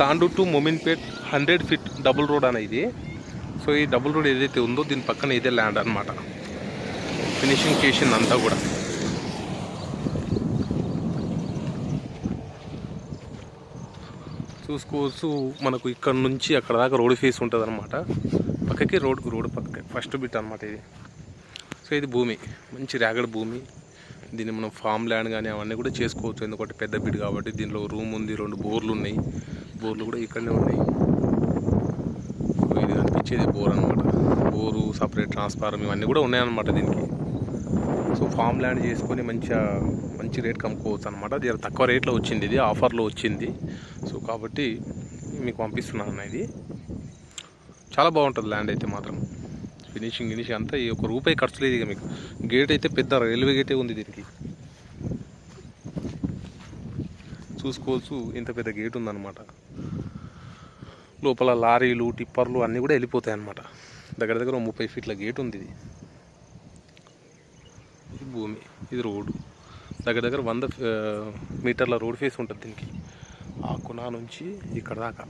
Tandur to Mominpet 100 feet double road అనే ఇది. So ఈ డబుల్ రోడ్ ఏదైతే ఉందో దీని పక్కన ఇదే ల్యాండ్ అనమాట. ఫినిషింగ్ చేసింది అంతా కూడా. చూసుకోవచ్చు, మనకు ఇక్కడ నుంచి అక్కడ దాకా రోడ్ ఫేస్ ఉంటుంది అనమాట. పక్కకి రోడ్ పక్కకి ఫస్ట్ బిట్ అనమాట ఇది. సో ఇది భూమి, మంచి ర్యాగడ్ భూమి. దీన్ని మనం ఫామ్ ల్యాండ్ కానీ అవన్నీ కూడా చేసుకోవచ్చు, ఎందుకంటే పెద్ద బిట్ కాబట్టి. దీనిలో రూమ్ ఉంది, 2 బోర్లు ఉన్నాయి. బోర్లు కూడా ఇక్కడనే ఉన్నాయి. సో ఇది కనిపించేది బోర్ అనమాట. బోరు, సపరేట్ ట్రాన్స్ఫార్మర్ ఇవన్నీ కూడా ఉన్నాయన్నమాట దీనికి. సో ఫామ్ ల్యాండ్ చేసుకొని మంచి రేట్ కమ్ముకోవచ్చు అనమాట. దీని తక్కువ రేట్లో వచ్చింది, ఇది ఆఫర్లో వచ్చింది. సో కాబట్టి మీకు పంపిస్తున్నాను. ఇది చాలా బాగుంటుంది ల్యాండ్ అయితే మాత్రం. ఫినిషింగ్ అంతా ₹1 ఖర్చు లేదు. ఇక మీకు గేట్ అయితే పెద్ద రైల్వే గేటే ఉంది దీనికి. చూసుకోవచ్చు, ఇంత పెద్ద గేట్ ఉందన్నమాట. లోపల లారీలు, టిప్పర్లు అన్నీ కూడా వెళ్ళిపోతాయి అన్నమాట. దగ్గర 30 ఫీట్ల గేట్ ఉంది. ఇది భూమి, ఇది రోడ్డు. దగ్గర 100 మీటర్ల రోడ్ ఫేస్ ఉంటుంది దీనికి. ఆ కొన నుంచి ఇక్కడ దాకా.